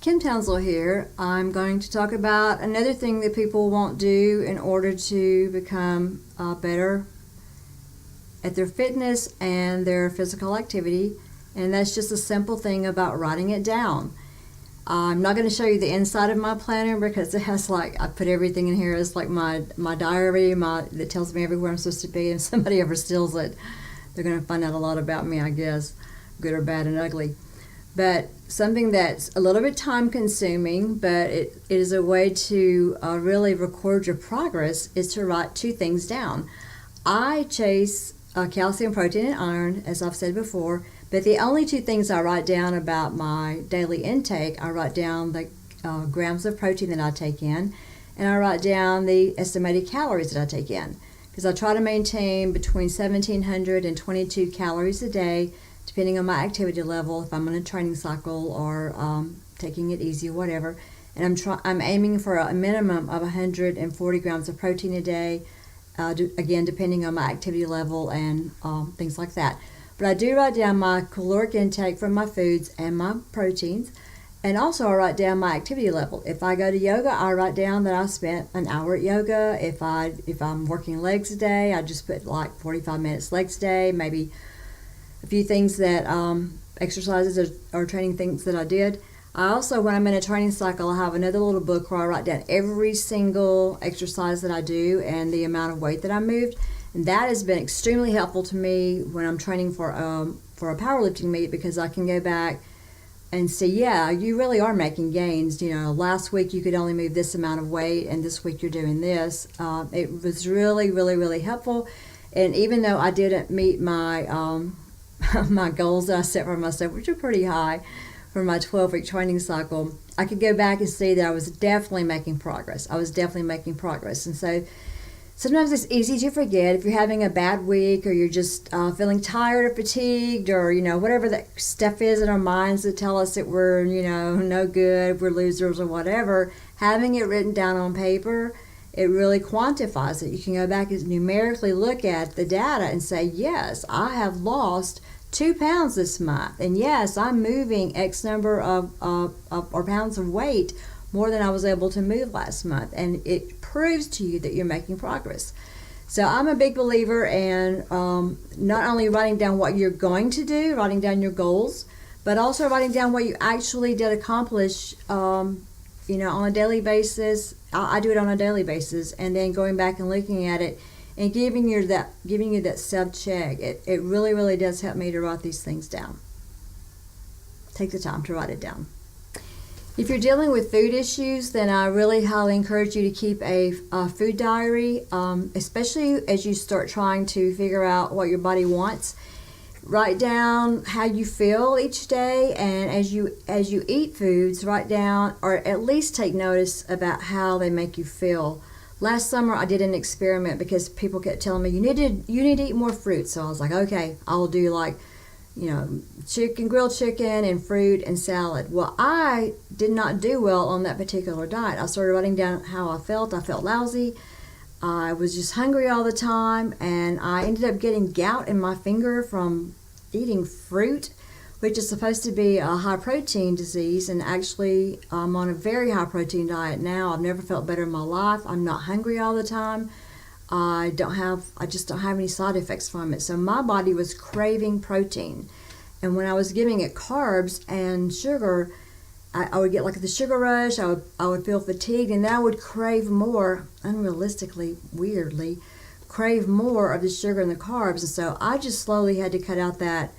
Kim Townsel here. I'm going to talk about another thing that people won't do in order to become better at their fitness and their physical activity, and that's just a simple thing about writing it down. I'm not going to show you the inside of my planner because it has I put everything in here. It's like my diary that tells me everywhere I'm supposed to be, and if somebody ever steals it, they're going to find out a lot about me, I guess, good or bad and ugly. But something that's a little bit time consuming, but it is a way to really record your progress, is to write two things down. I chase calcium, protein, and iron, as I've said before, but the only two things I write down about my daily intake, I write down the grams of protein that I take in, and I write down the estimated calories that I take in, because I try to maintain between 1,700 and 22 calories a day, depending on my activity level, if I'm on a training cycle or taking it easy or whatever. And I'm aiming for a minimum of 140 grams of protein a day, again, depending on my activity level and things like that. But I do write down my caloric intake from my foods and my proteins, and also I write down my activity level. If I go to yoga, I write down that I spent an hour at yoga. If I'm working legs a day, I just put 45 minutes legs a day, maybe a few things that exercises or training things that I did. I also, when I'm in a training cycle, I have another little book where I write down every single exercise that I do and the amount of weight that I moved. And that has been extremely helpful to me when I'm training for a powerlifting meet, because I can go back and see, yeah, you really are making gains. You know, last week you could only move this amount of weight, and this week you're doing this. It was really, really, really helpful. And even though I didn't meet my my goals that I set for myself, which are pretty high for my 12-week training cycle, I could go back and see that I was definitely making progress. And so sometimes it's easy to forget if you're having a bad week, or you're just feeling tired or fatigued, or, whatever that stuff is in our minds that tell us that we're, no good, we're losers or whatever. Having it written down on paper, it really quantifies it. You can go back and numerically look at the data and say, yes, I have lost 2 pounds this month, and yes, I'm moving X number of pounds of weight more than I was able to move last month, and it proves to you that you're making progress. So I'm a big believer in not only writing down what you're going to do, writing down your goals, but also writing down what you actually did accomplish on a daily basis. I do it on a daily basis, and then going back and looking at it and giving you that self-check. It really, really does help me to write these things down. Take the time to write it down. If you're dealing with food issues, then I really highly encourage you to keep a food diary, especially as you start trying to figure out what your body wants. Write down how you feel each day, and as you eat foods, write down, or at least take notice about how they make you feel. Last summer I did an experiment because people kept telling me you need to eat more fruit. So I was like, okay, I'll do grilled chicken and fruit and salad. Well, I did not do well on that particular diet. I started writing down how I felt. I felt lousy. I was just hungry all the time, and I ended up getting gout in my finger from eating fruit, which is supposed to be a high protein disease, and actually I'm on a very high protein diet now. I've never felt better in my life. I'm not hungry all the time. I just don't have any side effects from it. So my body was craving protein, and when I was giving it carbs and sugar, I would get the sugar rush. I would feel fatigued, and then I would crave more, unrealistically, weirdly, crave more of the sugar and the carbs. And so I just slowly had to cut out that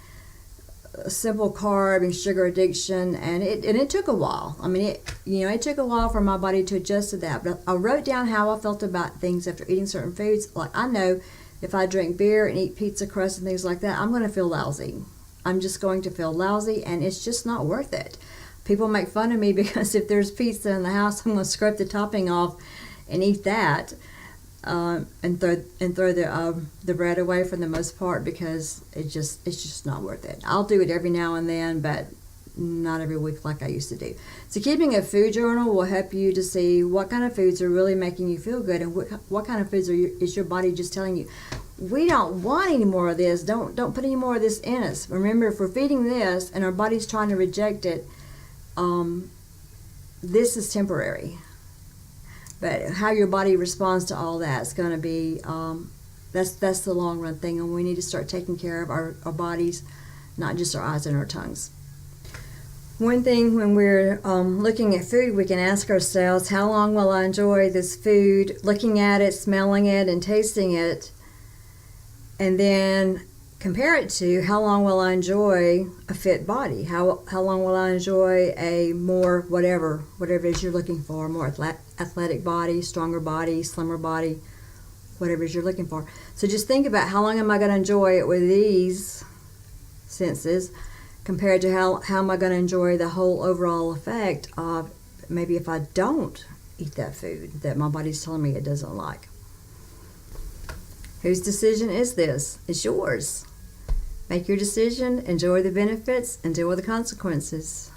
simple carb and sugar addiction, and it took a while. I mean, it took a while for my body to adjust to that. But I wrote down how I felt about things after eating certain foods. Like, I know if I drink beer and eat pizza crust and things like that, I'm going to feel lousy. I'm just going to feel lousy, and it's just not worth it. People make fun of me because if there's pizza in the house, I'm going to scrape the topping off and eat that. And throw the bread away for the most part, because it's just not worth it. I'll do it every now and then, but not every week like I used to do. So keeping a food journal will help you to see what kind of foods are really making you feel good, and what kind of foods is your body just telling you, we don't want any more of this. Don't put any more of this in us. Remember, if we're feeding this and our body's trying to reject it, this is temporary. But how your body responds to all that is going to be, that's the long run thing, and we need to start taking care of our bodies, not just our eyes and our tongues. One thing when we're looking at food, we can ask ourselves, how long will I enjoy this food, looking at it, smelling it, and tasting it, and then compare it to how long will I enjoy a fit body, how long will I enjoy a more whatever it is you're looking for, more athletic body, stronger body, slimmer body, whatever it is you're looking for. So just think about how long am I going to enjoy it with these senses compared to how am I going to enjoy the whole overall effect of maybe if I don't eat that food that my body's telling me it doesn't like. Whose decision is this? It's yours. Make your decision, enjoy the benefits, and deal with the consequences.